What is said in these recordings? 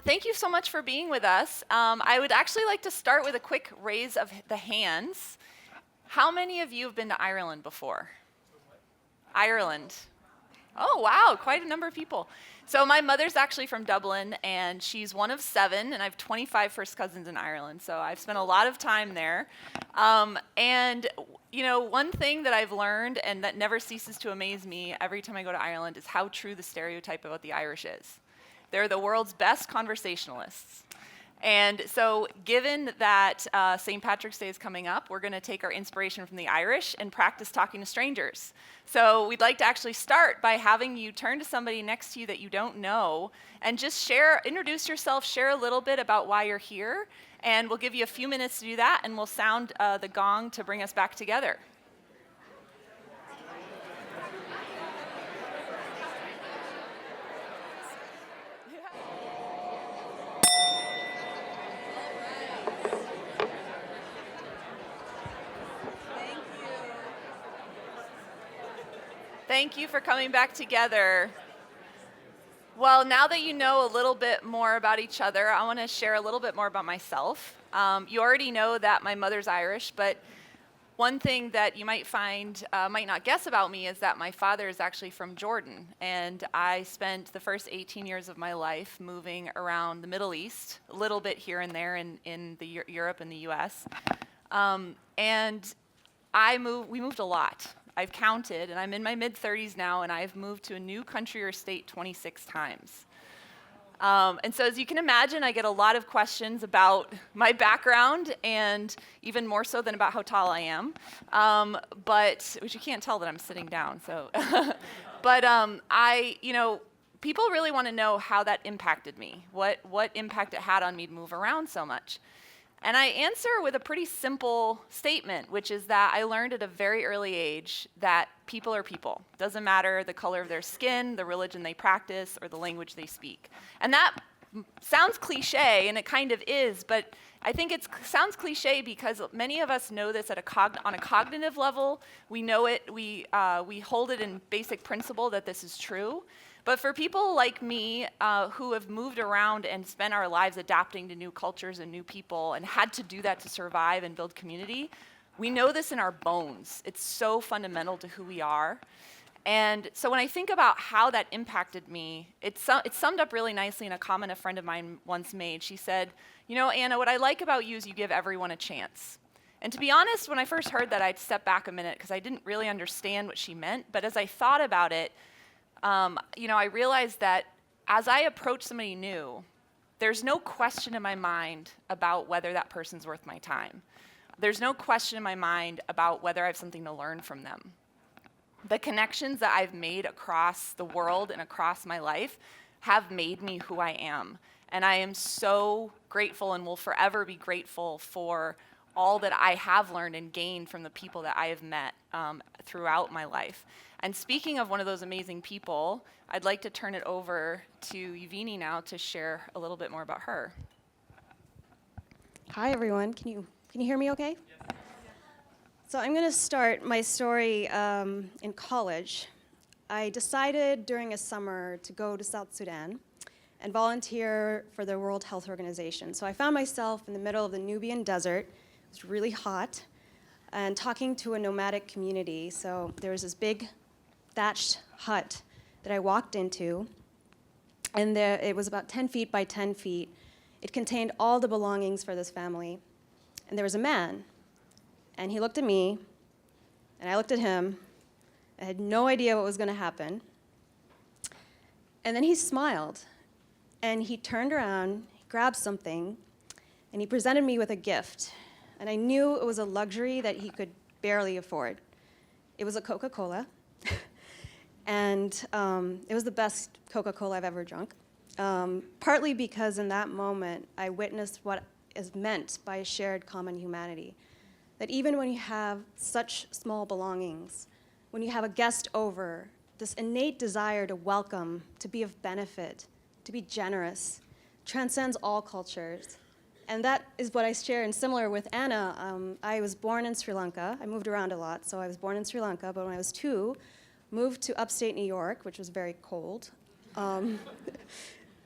Thank you so much for being with us. I would actually like to start with a quick raise of the hands. How many of you have been to Ireland before? Ireland. Oh, wow, quite a number of people. So my mother's actually from Dublin, and she's one of 7, and I have 25 first cousins in Ireland, so I've spent a lot of time there. One thing that I've learned, and that never ceases to amaze me every time I go to Ireland, is how true the stereotype about the Irish is. They're the world's best conversationalists. And so given that St. Patrick's Day is coming up, we're going to take our inspiration from the Irish and practice talking to strangers. So we'd like to actually start by having you turn to somebody next to you that you don't know and just introduce yourself, share a little bit about why you're here, and we'll give you a few minutes to do that, and we'll sound the gong to bring us back together. Thank you for coming back together. Well, now that you know a little bit more about each other, I want to share a little bit more about myself. You already know that my mother's Irish, but one thing that you might not guess about me is that my father is actually from Jordan, and I spent the first 18 years of my life moving around the Middle East, a little bit here and there in Europe and the U.S. We moved a lot. I've counted, and I'm in my mid-30s now, and I've moved to a new country or state 26 times. And so as you can imagine, I get a lot of questions about my background, and even more so than about how tall I am, which you can't tell that I'm sitting down. So, people really want to know how that impacted me, what impact it had on me to move around so much. And I answer with a pretty simple statement, which is that I learned at a very early age that people are people. Doesn't matter the color of their skin, the religion they practice, or the language they speak. And that sounds cliche, and it kind of is, but I think it sounds cliche because many of us know this on a cognitive level. We know it, we hold it in basic principle that this is true. But for people like me who have moved around and spent our lives adapting to new cultures and new people and had to do that to survive and build community, we know this in our bones. It's so fundamental to who we are. And so when I think about how that impacted me, it's summed up really nicely in a comment a friend of mine once made. She said, Anna, what I like about you is you give everyone a chance. And to be honest, when I first heard that, I'd step back a minute because I didn't really understand what she meant. But as I thought about it, I realized that as I approach somebody new, there's no question in my mind about whether that person's worth my time. There's no question in my mind about whether I have something to learn from them. The connections that I've made across the world and across my life have made me who I am. And I am so grateful and will forever be grateful for all that I have learned and gained from the people that I have met throughout my life. And speaking of one of those amazing people, I'd like to turn it over to Uvinie now to share a little bit more about her. Hi, everyone. Can you hear me okay? Yes. So I'm going to start my story in college. I decided during a summer to go to South Sudan and volunteer for the World Health Organization. So I found myself in the middle of the Nubian desert. It was really hot, and talking to a nomadic community. So there was this big thatched hut that I walked into, and it was about 10 feet by 10 feet. It contained all the belongings for this family. And there was a man, and he looked at me, and I looked at him. I had no idea what was going to happen. And then he smiled, and he turned around, he grabbed something, and he presented me with a gift. And I knew it was a luxury that he could barely afford. It was a Coca-Cola. And it was the best Coca-Cola I've ever drunk, partly because in that moment I witnessed what is meant by a shared common humanity. That even when you have such small belongings, when you have a guest over, this innate desire to welcome, to be of benefit, to be generous, transcends all cultures. And that is what I share, and similar with Anna. I was born in Sri Lanka. I moved around a lot, so I was born in Sri Lanka, but when I was 2, moved to upstate New York, which was very cold.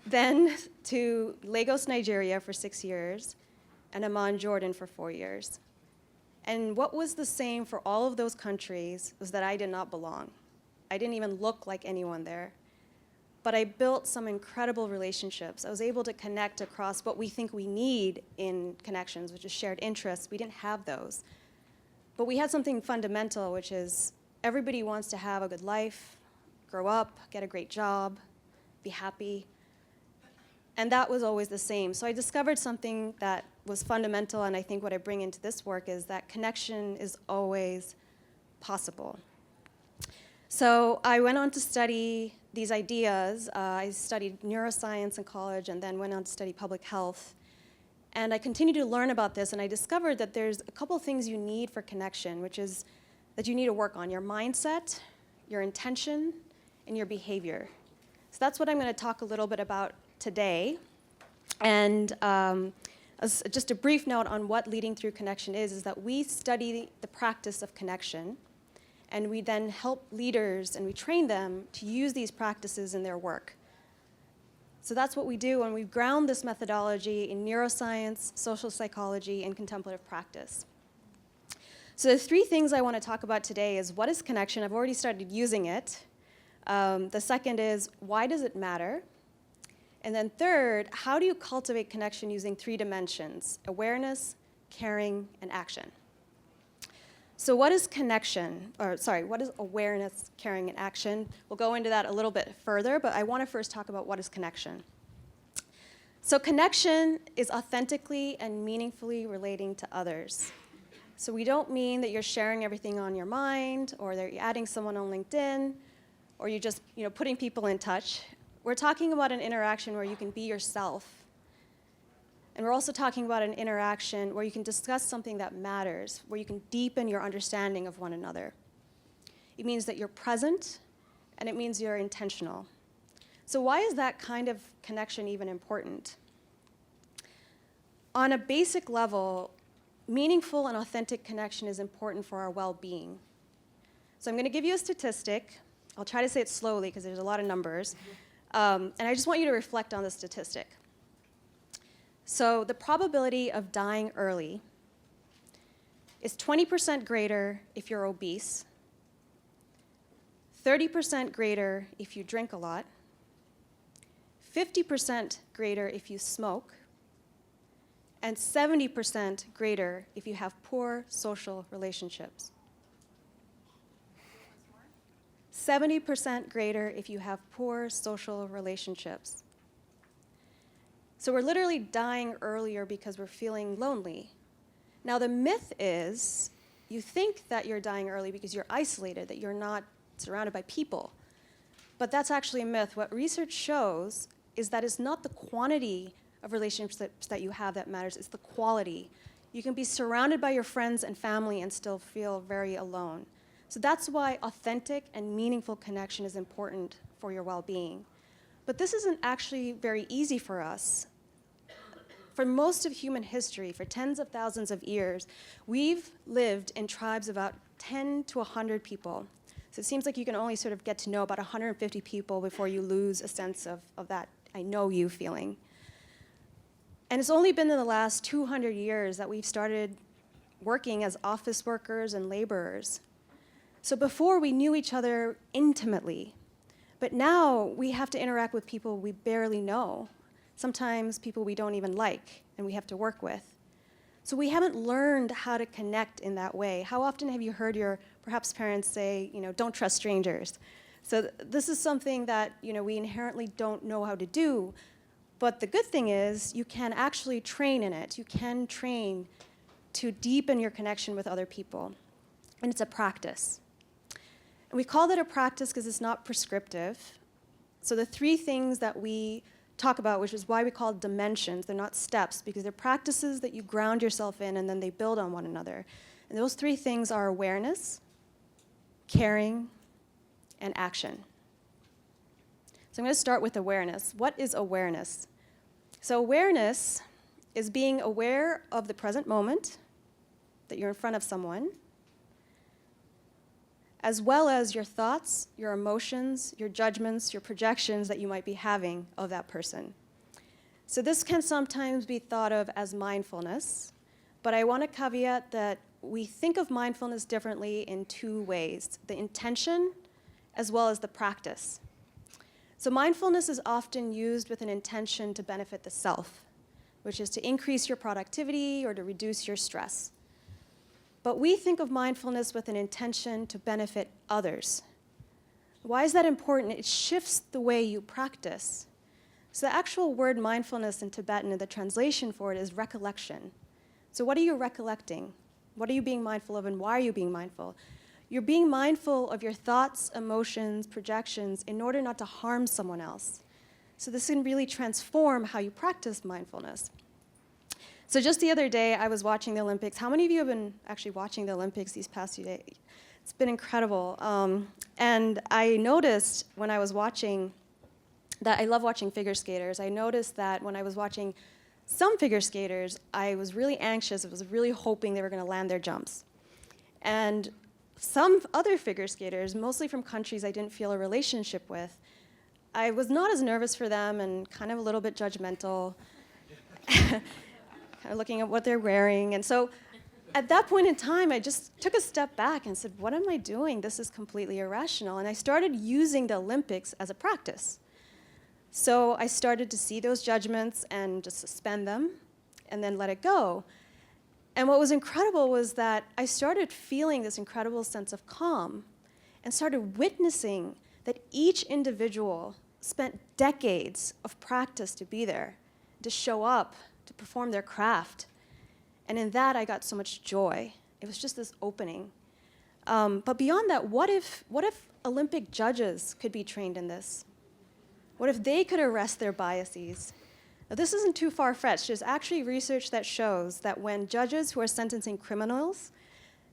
then to Lagos, Nigeria for 6 years, and Amman, Jordan for 4 years. And what was the same for all of those countries was that I did not belong. I didn't even look like anyone there. But I built some incredible relationships. I was able to connect across what we think we need in connections, which is shared interests. We didn't have those. But we had something fundamental, which is everybody wants to have a good life, grow up, get a great job, be happy. And that was always the same. So I discovered something that was fundamental, and I think what I bring into this work is that connection is always possible. So I went on to study these ideas. I studied neuroscience in college and then went on to study public health. And I continued to learn about this, and I discovered that there's a couple things you need for connection, which is that you need to work on your mindset, your intention, and your behavior. So that's what I'm going to talk a little bit about today. And as just a brief note on what leading through connection is that we study the practice of connection, and we then help leaders and we train them to use these practices in their work. So that's what we do, and we ground this methodology in neuroscience, social psychology, and contemplative practice. So the three things I want to talk about today is what is connection? I've already started using it. The second is why does it matter? And then third, how do you cultivate connection using 3 dimensions: awareness, caring, and action? So what is connection? What is awareness, caring, and action? We'll go into that a little bit further, but I want to first talk about what is connection. So connection is authentically and meaningfully relating to others. So we don't mean that you're sharing everything on your mind, or that you're adding someone on LinkedIn, or you're just putting people in touch. We're talking about an interaction where you can be yourself. And we're also talking about an interaction where you can discuss something that matters, where you can deepen your understanding of one another. It means that you're present, and it means you're intentional. So why is that kind of connection even important? On a basic level, meaningful and authentic connection is important for our well-being. So I'm going to give you a statistic. I'll try to say it slowly because there's a lot of numbers. And I just want you to reflect on this statistic. So the probability of dying early is 20% greater if you're obese, 30% greater if you drink a lot, 50% greater if you smoke, and 70% greater if you have poor social relationships. 70% greater if you have poor social relationships. So we're literally dying earlier because we're feeling lonely. Now the myth is, you think that you're dying early because you're isolated, that you're not surrounded by people. But that's actually a myth. What research shows is that it's not the quantity of relationships that you have that matters, it's the quality. You can be surrounded by your friends and family and still feel very alone. So that's why authentic and meaningful connection is important for your well-being. But this isn't actually very easy for us. For most of human history, for tens of thousands of years, we've lived in tribes of about 10 to 100 people. So it seems like you can only sort of get to know about 150 people before you lose a sense of that I know you feeling. And it's only been in the last 200 years that we've started working as office workers and laborers. So before, we knew each other intimately, but now we have to interact with people we barely know, sometimes people we don't even like and we have to work with. So we haven't learned how to connect in that way. How often have you heard your perhaps parents say, don't trust strangers? So this is something that we inherently don't know how to do, but the good thing is you can actually train in it. You can train to deepen your connection with other people, and it's a practice. And we call that a practice because it's not prescriptive. So the 3 things that we talk about, which is why we call it dimensions, they're not steps, because they're practices that you ground yourself in and then they build on one another. And those 3 things are awareness, caring, and action. So I'm going to start with awareness. What is awareness? So awareness is being aware of the present moment, that you're in front of someone, as well as your thoughts, your emotions, your judgments, your projections that you might be having of that person. So this can sometimes be thought of as mindfulness, but I want to caveat that we think of mindfulness differently in two ways: the intention as well as the practice. So mindfulness is often used with an intention to benefit the self, which is to increase your productivity or to reduce your stress. But we think of mindfulness with an intention to benefit others. Why is that important? It shifts the way you practice. So the actual word mindfulness in Tibetan, and the translation for it is recollection. So what are you recollecting? What are you being mindful of, and why are you being mindful? You're being mindful of your thoughts, emotions, projections in order not to harm someone else. So this can really transform how you practice mindfulness. So just the other day, I was watching the Olympics. How many of you have been actually watching the Olympics these past few days? It's been incredible. And I noticed when I was watching that I love watching figure skaters. I noticed that when I was watching some figure skaters, I was really anxious. I was really hoping they were going to land their jumps. And some other figure skaters, mostly from countries I didn't feel a relationship with, I was not as nervous for them and kind of a little bit judgmental, kind of looking at what they're wearing. And so at that point in time, I just took a step back and said, what am I doing? This is completely irrational. And I started using the Olympics as a practice. So I started to see those judgments and just suspend them and then let it go. And what was incredible was that I started feeling this incredible sense of calm and started witnessing that each individual spent decades of practice to be there, to show up, to perform their craft. And in that, I got so much joy. It was just this opening. But beyond that, what if Olympic judges could be trained in this? What if they could arrest their biases? Now, this isn't too far-fetched. There's actually research that shows that when judges who are sentencing criminals,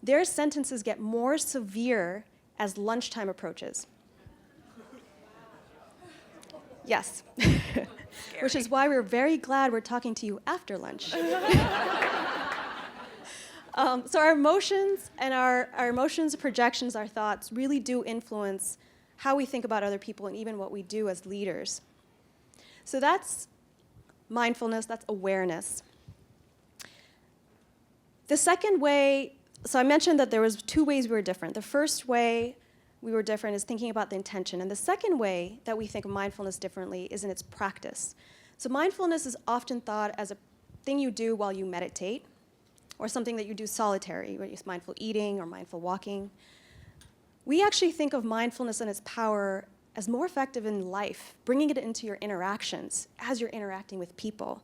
their sentences get more severe as lunchtime approaches. Yes. Which is why we're very glad we're talking to you after lunch. So our emotions and our emotions, projections, our thoughts really do influence how we think about other people and even what we do as leaders. So that's mindfulness, that's awareness. The second way, so I mentioned that there was two ways we were different. The first way we were different is thinking about the intention. And the second way that we think of mindfulness differently is in its practice. So mindfulness is often thought as a thing you do while you meditate, or something that you do solitary, whether it's mindful eating or mindful walking. We actually think of mindfulness and its power as more effective in life, bringing it into your interactions as you're interacting with people.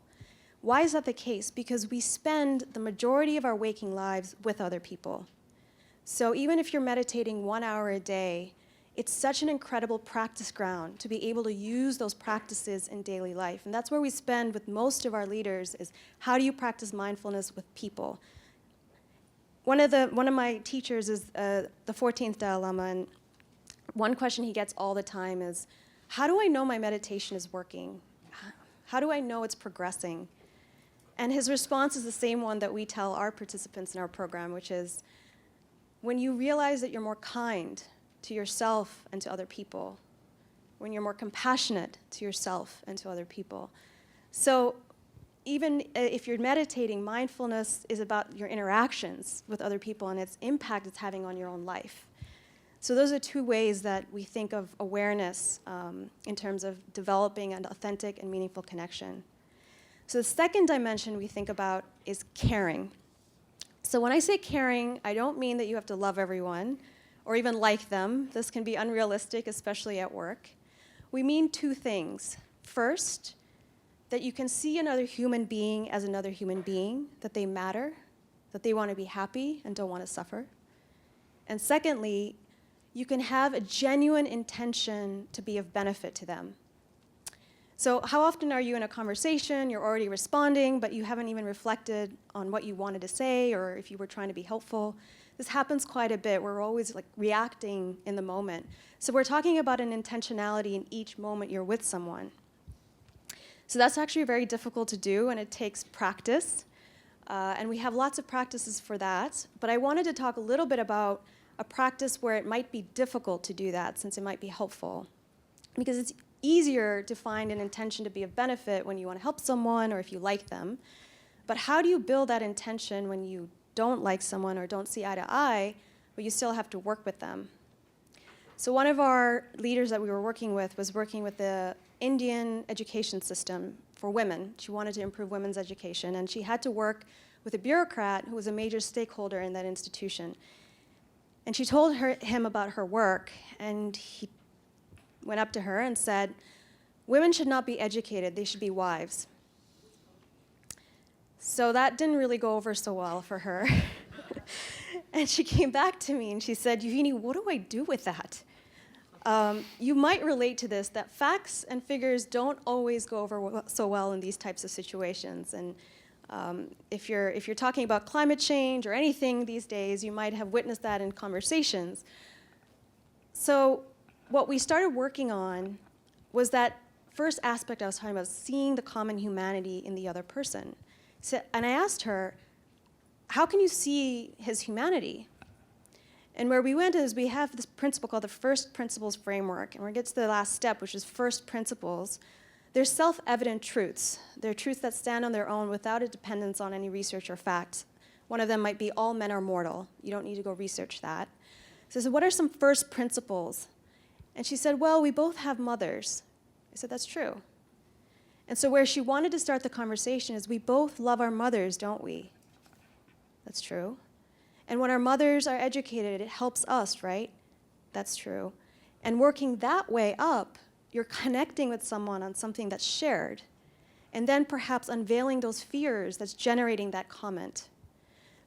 Why is that the case? Because we spend the majority of our waking lives with other people. So even if you're meditating 1 hour a day, it's such an incredible practice ground to be able to use those practices in daily life. And that's where we spend with most of our leaders is how do you practice mindfulness with people? One of my teachers is the 14th Dalai Lama, and one question he gets all the time is, how do I know my meditation is working? How do I know it's progressing? And his response is the same one that we tell our participants in our program, which is, when you realize that you're more kind to yourself and to other people, when you're more compassionate to yourself and to other people. So even if you're meditating, mindfulness is about your interactions with other people and its impact it's having on your own life. So those are two ways that we think of awareness in terms of developing an authentic and meaningful connection. So the second dimension we think about is caring. So when I say caring, I don't mean that you have to love everyone or even like them. This can be unrealistic, especially at work. We mean two things. First, that you can see another human being as another human being, that they matter, that they want to be happy and don't want to suffer. And secondly, you can have a genuine intention to be of benefit to them. So how often are you in a conversation, you're already responding, but you haven't even reflected on what you wanted to say or if you were trying to be helpful? This happens quite a bit. We're always reacting in the moment. So we're talking about an intentionality in each moment you're with someone. So that's actually very difficult to do, and it takes practice. And we have lots of practices for that. But I wanted to talk a little bit about a practice where it might be difficult to do that since it might be helpful. Because it's easier to find an intention to be of benefit when you want to help someone or if you like them. But how do you build that intention when you don't like someone or don't see eye to eye, but you still have to work with them? So one of our leaders that we were working with was working with the Indian education system for women. She wanted to improve women's education, and she had to work with a bureaucrat who was a major stakeholder in that institution. And she told him about her work, and he went up to her and said, "Women should not be educated, they should be wives." So that didn't really go over so well for her. And she came back to me and she said, "Uvinie, what do I do with that?" You might relate to this, that facts and figures don't always go over so well in these types of situations. And if you're talking about climate change or anything these days, you might have witnessed that in conversations. So what we started working on was that first aspect I was talking about, seeing the common humanity in the other person. So, and I asked her, how can you see his humanity? And where we went is we have this principle called the first principles framework, and we're going to get to the last step, which is first principles. They're self-evident truths. They're truths that stand on their own without a dependence on any research or fact. One of them might be all men are mortal. You don't need to go research that. So what are some first principles? And she said, well, we both have mothers. I said, that's true. And so where she wanted to start the conversation is we both love our mothers, don't we? That's true. And when our mothers are educated, it helps us, right? That's true. And working that way up, you're connecting with someone on something that's shared, and then perhaps unveiling those fears that's generating that comment.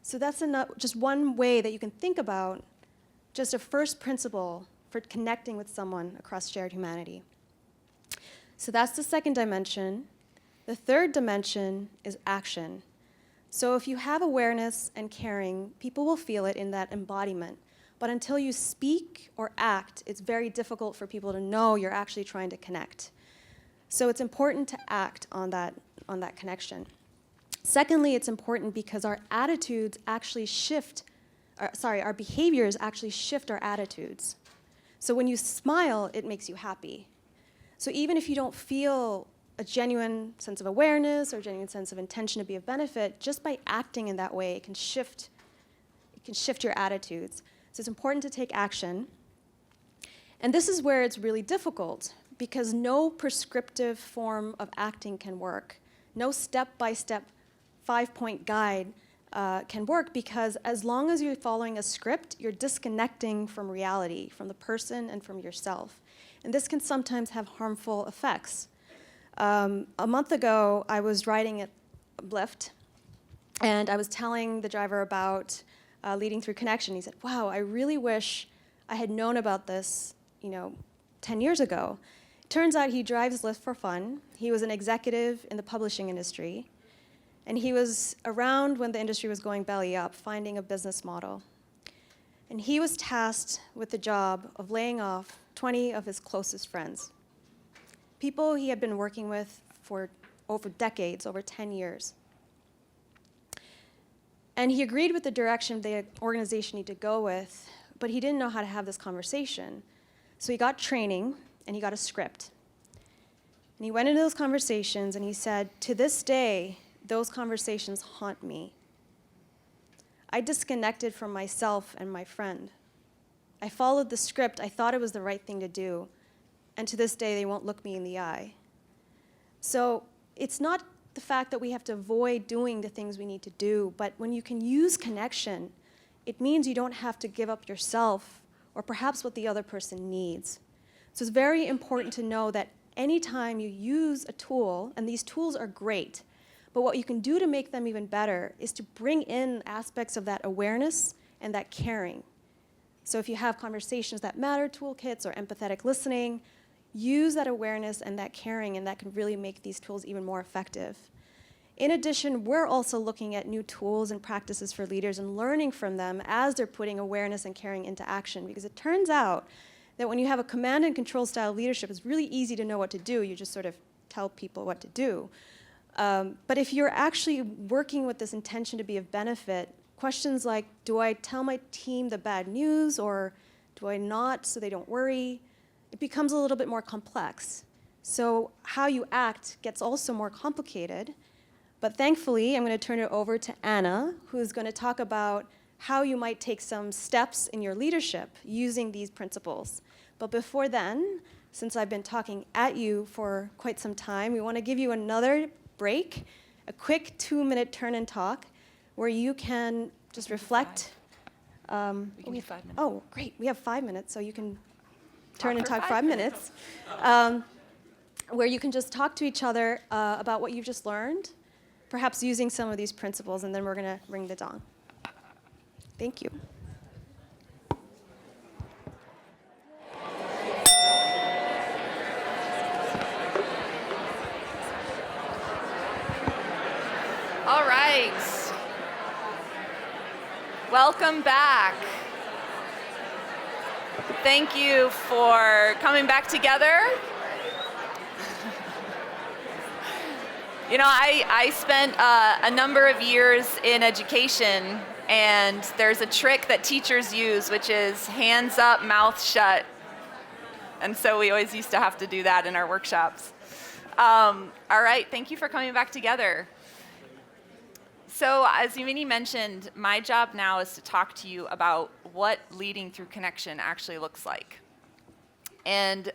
So that's just one way that you can think about just a first principle for connecting with someone across shared humanity. So that's the second dimension. The third dimension is action. So if you have awareness and caring, people will feel it in that embodiment. But until you speak or act, it's very difficult for people to know you're actually trying to connect. So it's important to act on that connection. Secondly, it's important because our attitudes actually shift, our behaviors actually shift our attitudes. So when you smile, it makes you happy. So even if you don't feel a genuine sense of awareness or a genuine sense of intention to be of benefit, just by acting in that way, it can shift your attitudes. So it's important to take action. And this is where it's really difficult, because no prescriptive form of acting can work. No step-by-step 5-point guide can work, because as long as you're following a script, you're disconnecting from reality, from the person and from yourself. And this can sometimes have harmful effects. A month ago, I was riding a Lyft, and I was telling the driver about leading through connection. He said, wow, I really wish I had known about this, 10 years ago. Turns out he drives Lyft for fun. He was an executive in the publishing industry, and he was around when the industry was going belly up, finding a business model. And he was tasked with the job of laying off 20 of his closest friends, people he had been working with for over decades, over 10 years. And he agreed with the direction the organization needed to go with, but he didn't know how to have this conversation. So he got training, and he got a script. And he went into those conversations, and he said, to this day, those conversations haunt me. I disconnected from myself and my friend. I followed the script. I thought it was the right thing to do. And to this day, they won't look me in the eye. So it's not the fact that we have to avoid doing the things we need to do, but when you can use connection, it means you don't have to give up yourself or perhaps what the other person needs. So it's very important to know that anytime you use a tool, and these tools are great, but what you can do to make them even better is to bring in aspects of that awareness and that caring. So if you have conversations that matter toolkits or empathetic listening, use that awareness and that caring, and that can really make these tools even more effective. In addition, we're also looking at new tools and practices for leaders and learning from them as they're putting awareness and caring into action, because it turns out that when you have a command and control style of leadership, it's really easy to know what to do. You just sort of tell people what to do. But if you're actually working with this intention to be of benefit, questions like, do I tell my team the bad news or do I not so they don't worry? It becomes a little bit more complex. So how you act gets also more complicated. But thankfully, I'm going to turn it over to Anna, who's going to talk about how you might take some steps in your leadership using these principles. But before then, since I've been talking at you for quite some time, we want to give you another break, a quick 2-minute turn and talk, where you can just reflect. We can do 5 minutes. Oh, great. We have 5 minutes, so you can turn and for talk 5 5 minutes. Where you can just talk to each other about what you've just learned, perhaps using some of these principles, and then we're going to ring the gong. Thank you. All right. Welcome back. Thank you for coming back together. You know, I spent a number of years in education, and there's a trick that teachers use, which is hands up, mouth shut. And so we always used to have to do that in our workshops. All right, thank you for coming back together. So as Uvinie mentioned, my job now is to talk to you about what leading through connection actually looks like. And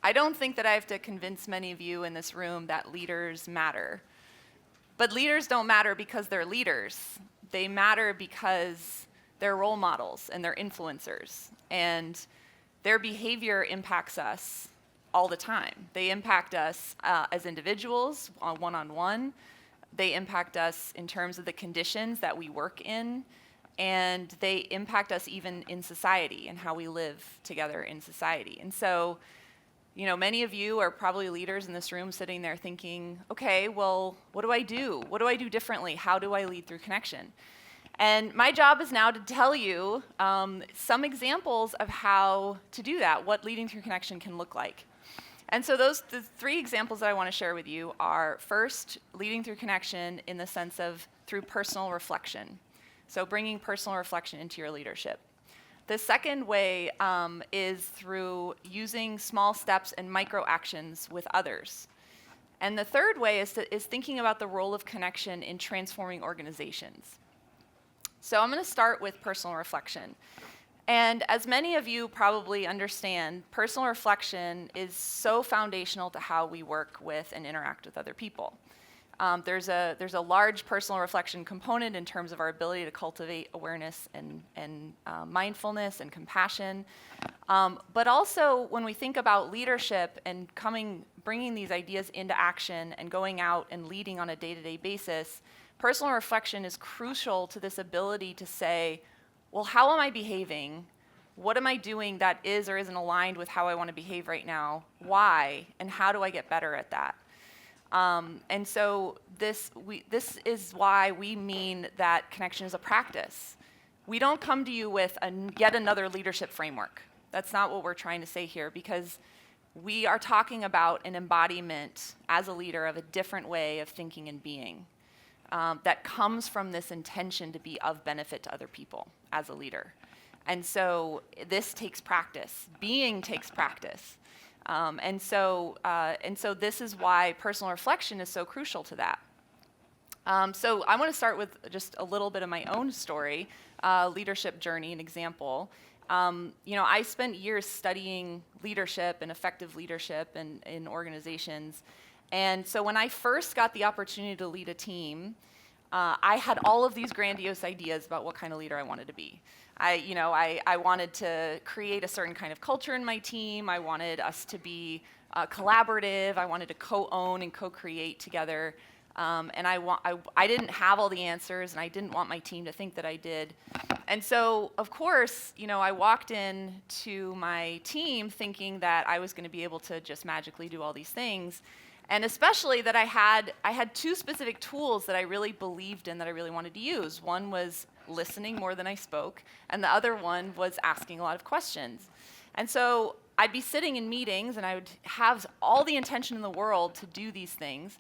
I don't think that I have to convince many of you in this room that leaders matter. But leaders don't matter because they're leaders. They matter because they're role models and they're influencers. And their behavior impacts us all the time. They impact us as individuals, one-on-one. They impact us in terms of the conditions that we work in. And they impact us even in society and how we live together in society. And so, you know, many of you are probably leaders in this room sitting there thinking, okay, well, what do I do? What do I do differently? How do I lead through connection? And my job is now to tell you some examples of how to do that, what leading through connection can look like. And so the 3 examples that I want to share with you are, first, leading through connection in the sense of through personal reflection. So bringing personal reflection into your leadership. The second way is through using small steps and micro actions with others. And the third way is thinking about the role of connection in transforming organizations. So I'm going to start with personal reflection. And as many of you probably understand, personal reflection is so foundational to how we work with and interact with other people. There's a large personal reflection component in terms of our ability to cultivate awareness and mindfulness and compassion. But also when we think about leadership and bringing these ideas into action and going out and leading on a day-to-day basis, personal reflection is crucial to this ability to say, well, how am I behaving? What am I doing that is or isn't aligned with how I want to behave right now? Why? And how do I get better at that? And so this is why we mean that connection is a practice. We don't come to you with yet another leadership framework. That's not what we're trying to say here, because we are talking about an embodiment as a leader of a different way of thinking and being that comes from this intention to be of benefit to other people as a leader. And so this takes practice. Being takes practice. And so this is why personal reflection is so crucial to that. So I want to start with just a little bit of my own story, leadership journey, an example. I spent years studying leadership and effective leadership in organizations. And so when I first got the opportunity to lead a team, I had all of these grandiose ideas about what kind of leader I wanted to be. I wanted to create a certain kind of culture in my team. I wanted us to be collaborative. I wanted to co-own and co-create together. And I didn't have all the answers, and I didn't want my team to think that I did. And so, of course, I walked in to my team thinking that I was going to be able to just magically do all these things. And especially that I had 2 specific tools that I really believed in, that I really wanted to use. One was listening more than I spoke, and the other one was asking a lot of questions. And so I'd be sitting in meetings, and I would have all the intention in the world to do these things.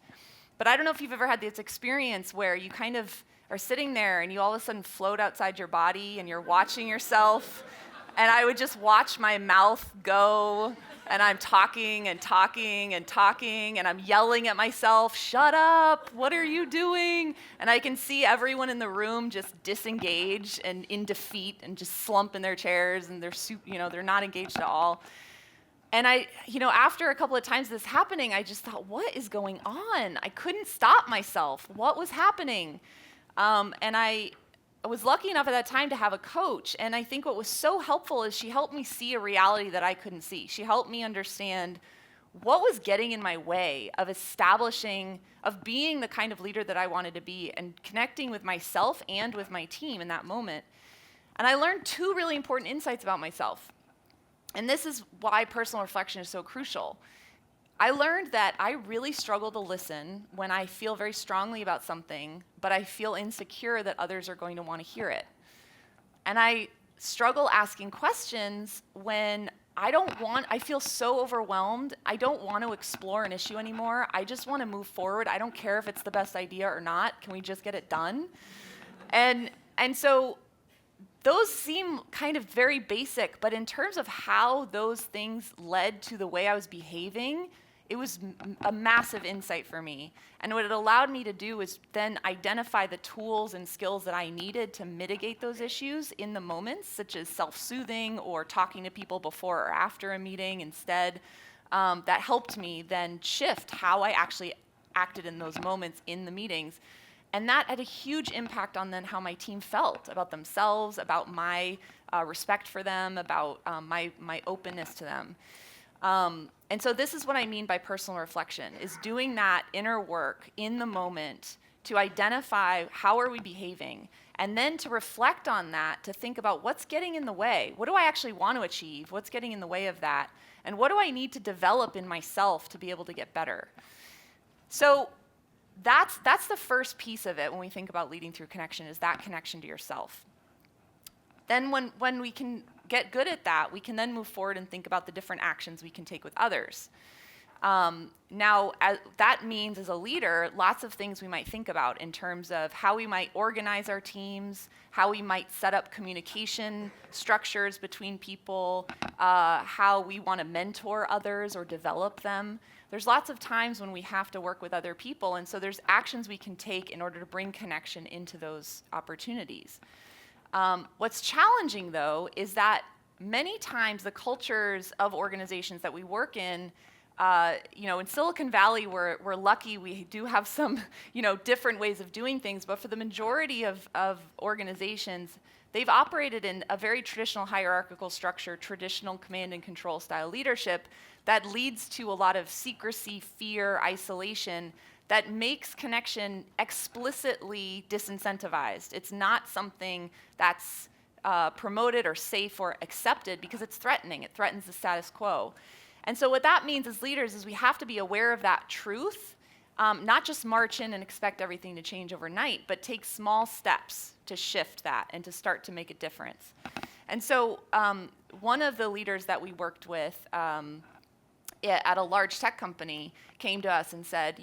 But I don't know if you've ever had this experience where you kind of are sitting there and you all of a sudden float outside your body and you're watching yourself. And I would just watch my mouth go, and I'm talking and talking and talking, and I'm yelling at myself, shut up, what are you doing? And I can see everyone in the room just disengage and in defeat and just slump in their chairs, and they're not engaged at all. And after a couple of times this happening, I just thought, what is going on? I couldn't stop myself. What was happening? And I was lucky enough at that time to have a coach, and I think what was so helpful is she helped me see a reality that I couldn't see. She helped me understand what was getting in my way of being the kind of leader that I wanted to be and connecting with myself and with my team in that moment. And I learned two really important insights about myself. And this is why personal reflection is so crucial. I learned that I really struggle to listen when I feel very strongly about something, but I feel insecure that others are going to want to hear it. And I struggle asking questions when I feel so overwhelmed. I don't want to explore an issue anymore. I just want to move forward. I don't care if it's the best idea or not. Can we just get it done? And so those seem kind of very basic, but in terms of how those things led to the way I was behaving, it was a massive insight for me. And what it allowed me to do was then identify the tools and skills that I needed to mitigate those issues in the moments, such as self-soothing or talking to people before or after a meeting instead. That helped me then shift how I actually acted in those moments in the meetings. And that had a huge impact on then how my team felt about themselves, about my respect for them, about my openness to them. And so this is what I mean by personal reflection, is doing that inner work in the moment to identify how are we behaving, and then to reflect on that, to think about what's getting in the way. What do I actually want to achieve? What's getting in the way of that? And what do I need to develop in myself to be able to get better? So that's the first piece of it when we think about leading through connection, is that connection to yourself. Then when we can get good at that, we can then move forward and think about the different actions we can take with others. That means as a leader, lots of things we might think about in terms of how we might organize our teams, how we might set up communication structures between people, how we want to mentor others or develop them. There's lots of times when we have to work with other people, and so there's actions we can take in order to bring connection into those opportunities. What's challenging, though, is that many times the cultures of organizations that we work in, in Silicon Valley, we're lucky we do have some, different ways of doing things, but for the majority of organizations, they've operated in a very traditional hierarchical structure, traditional command and control style leadership that leads to a lot of secrecy, fear, isolation, that makes connection explicitly disincentivized. It's not something that's promoted or safe or accepted because it's threatening. It threatens the status quo. And so what that means as leaders is we have to be aware of that truth, not just march in and expect everything to change overnight, but take small steps to shift that and to start to make a difference. And so one of the leaders that we worked with at a large tech company came to us and said,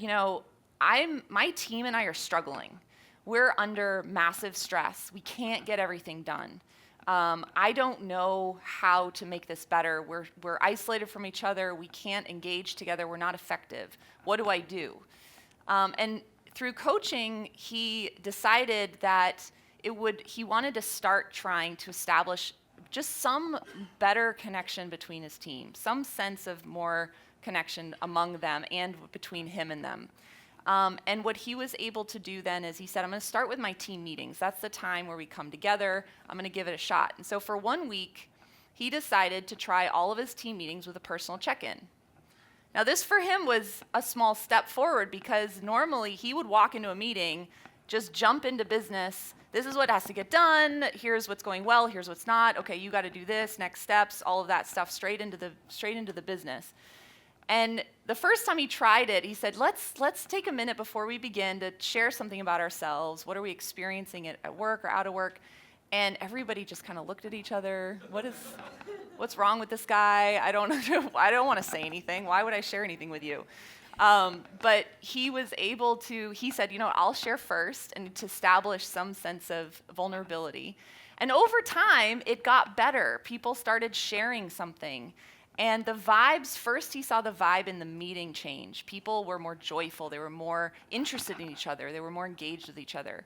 my team and I are struggling. We're under massive stress. We can't get everything done. I don't know how to make this better. We're isolated from each other. We can't engage together. We're not effective. What do I do? And through coaching, he decided that he wanted to start trying to establish just some better connection between his team, some sense of more connection among them and between him and them. And what he was able to do then is he said, I'm going to start with my team meetings. That's the time where we come together. I'm going to give it a shot. And so for 1 week, he decided to try all of his team meetings with a personal check-in. Now this for him was a small step forward because normally he would walk into a meeting, just jump into business. This is what has to get done. Here's what's going well. Here's what's not. Okay, you got to do this. Next steps. All of that stuff straight into the business. And the first time he tried it, he said, let's take a minute before we begin to share something about ourselves. What are we experiencing at work or out of work? And everybody just kind of looked at each other. What's wrong with this guy? I don't want to say anything. Why would I share anything with you? But he was able to, he said, I'll share first and to establish some sense of vulnerability. And over time, it got better. People started sharing something. And the vibes, first he saw the vibe in the meeting change. People were more joyful. They were more interested in each other. They were more engaged with each other.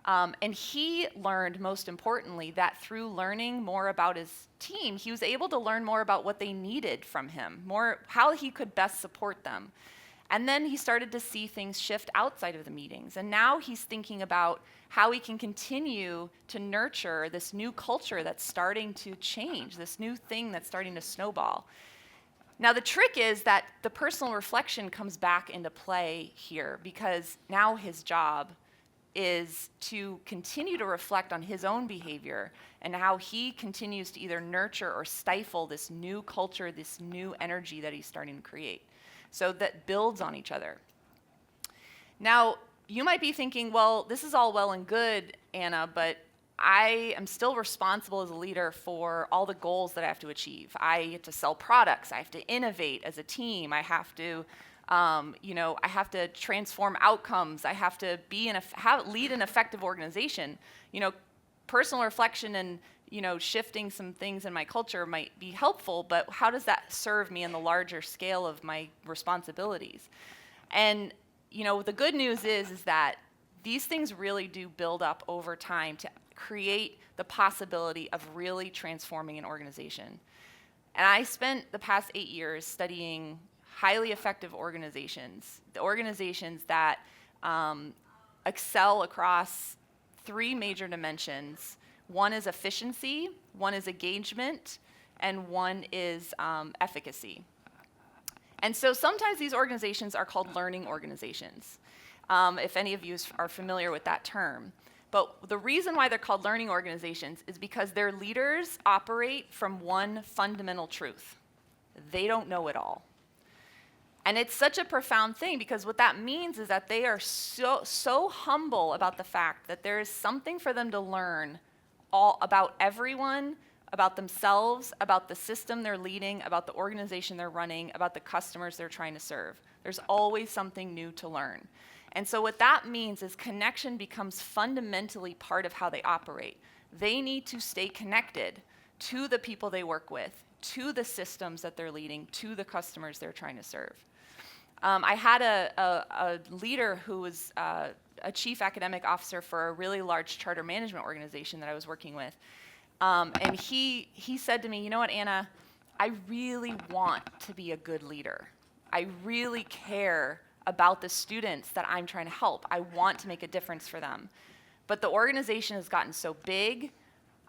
And he learned, most importantly, that through learning more about his team, he was able to learn more about what they needed from him, more how he could best support them. And then he started to see things shift outside of the meetings. And now he's thinking about how he can continue to nurture this new culture that's starting to change, this new thing that's starting to snowball. Now, the trick is that the personal reflection comes back into play here, because now his job is to continue to reflect on his own behavior and how he continues to either nurture or stifle this new culture, this new energy that he's starting to create. So that builds on each other. Now, you might be thinking, well, this is all well and good, Anna, but I am still responsible as a leader for all the goals that I have to achieve. I have to sell products. I have to innovate as a team. I have to, I have to transform outcomes. I have to lead an effective organization. Personal reflection and shifting some things in my culture might be helpful, but how does that serve me in the larger scale of my responsibilities? And the good news is that these things really do build up over time to create the possibility of really transforming an organization. And I spent the past 8 years studying highly effective organizations, the organizations that excel across 3 major dimensions. One is efficiency, one is engagement, and one is efficacy. And so sometimes these organizations are called learning organizations, if any of you are familiar with that term. But the reason why they're called learning organizations is because their leaders operate from one fundamental truth. They don't know it all. And it's such a profound thing, because what that means is that they are so humble about the fact that there is something for them to learn all about everyone, about themselves, about the system they're leading, about the organization they're running, about the customers they're trying to serve. There's always something new to learn. And so what that means is connection becomes fundamentally part of how they operate. They need to stay connected to the people they work with, to the systems that they're leading, to the customers they're trying to serve. I had a leader who was a chief academic officer for a really large charter management organization that I was working with. And he said to me, you know what, Anna, I really want to be a good leader. I really care about the students that I'm trying to help. I want to make a difference for them. But the organization has gotten so big,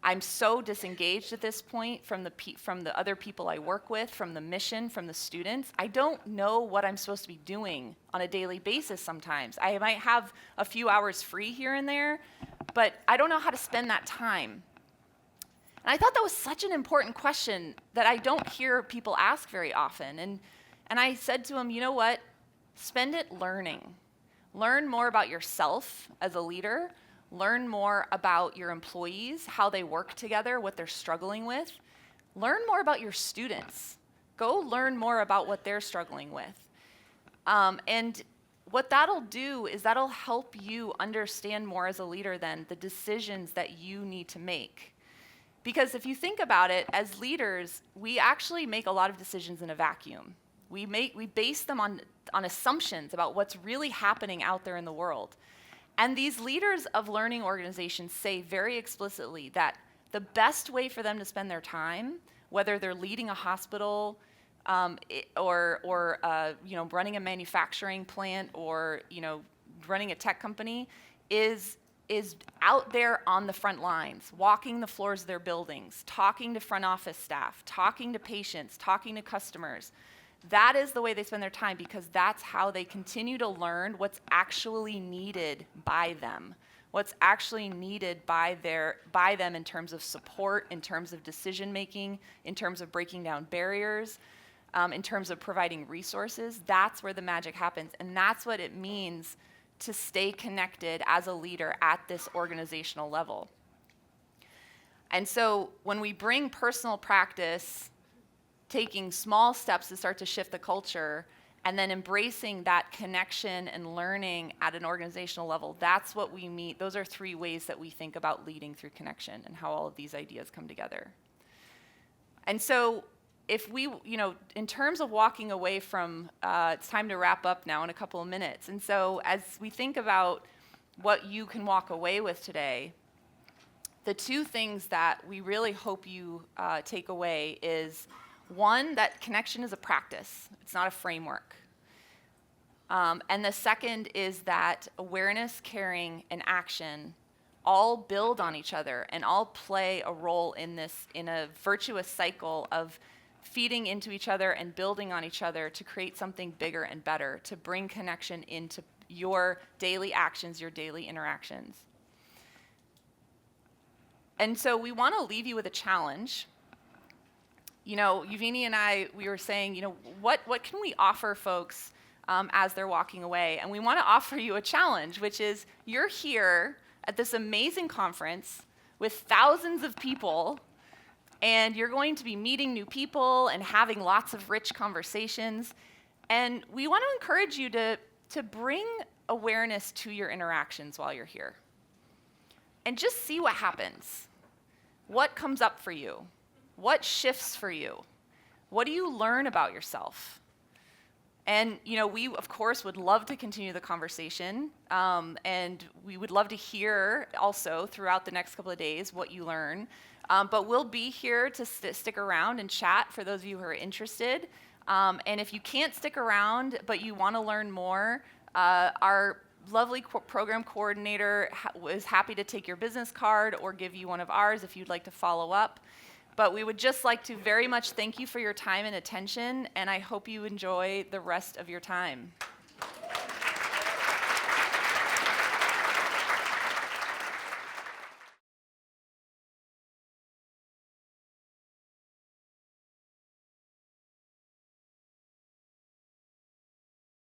I'm so disengaged at this point from the other people I work with, from the mission, from the students. I don't know what I'm supposed to be doing on a daily basis sometimes. I might have a few hours free here and there, but I don't know how to spend that time. And I thought that was such an important question that I don't hear people ask very often. And I said to him, you know what? Spend it learning. Learn more about yourself as a leader. Learn more about your employees, how they work together, what they're struggling with. Learn more about your students. Go learn more about what they're struggling with. And what that'll do is that'll help you understand more as a leader then the decisions that you need to make. Because if you think about it, as leaders, we actually make a lot of decisions in a vacuum. We base them on assumptions about what's really happening out there in the world. And these leaders of learning organizations say very explicitly that the best way for them to spend their time, whether they're leading a hospital or running a manufacturing plant or running a tech company, is out there on the front lines, walking the floors of their buildings, talking to front office staff, talking to patients, talking to customers. That is the way they spend their time, because that's how they continue to learn what's actually needed by them, what's actually needed by them in terms of support, in terms of decision making, in terms of breaking down barriers, in terms of providing resources. That's where the magic happens, and that's what it means to stay connected as a leader at this organizational level. And so when we bring personal practice, taking small steps to start to shift the culture, and then embracing that connection and learning at an organizational level. That's what we meet. Those are 3 ways that we think about leading through connection and how all of these ideas come together. And so if we, in terms of walking away from, it's time to wrap up now in a couple of minutes. And so as we think about what you can walk away with today, the 2 things that we really hope you take away is, 1, that connection is a practice. It's not a framework. And the second is that awareness, caring, and action all build on each other and all play a role in a virtuous cycle of feeding into each other and building on each other to create something bigger and better, to bring connection into your daily actions, your daily interactions. And so we want to leave you with a challenge. Uvinie and I, we were saying, what can we offer folks as they're walking away? And we want to offer you a challenge, which is you're here at this amazing conference with thousands of people, and you're going to be meeting new people and having lots of rich conversations. And we want to encourage you to bring awareness to your interactions while you're here. And just see what happens. What comes up for you? What shifts for you? What do you learn about yourself? And, we, of course, would love to continue the conversation, and we would love to hear also throughout the next couple of days what you learn. But we'll be here to stick around and chat for those of you who are interested. And if you can't stick around, but you want to learn more, our lovely program coordinator is happy to take your business card or give you one of ours if you'd like to follow up. But we would just like to very much thank you for your time and attention, and I hope you enjoy the rest of your time.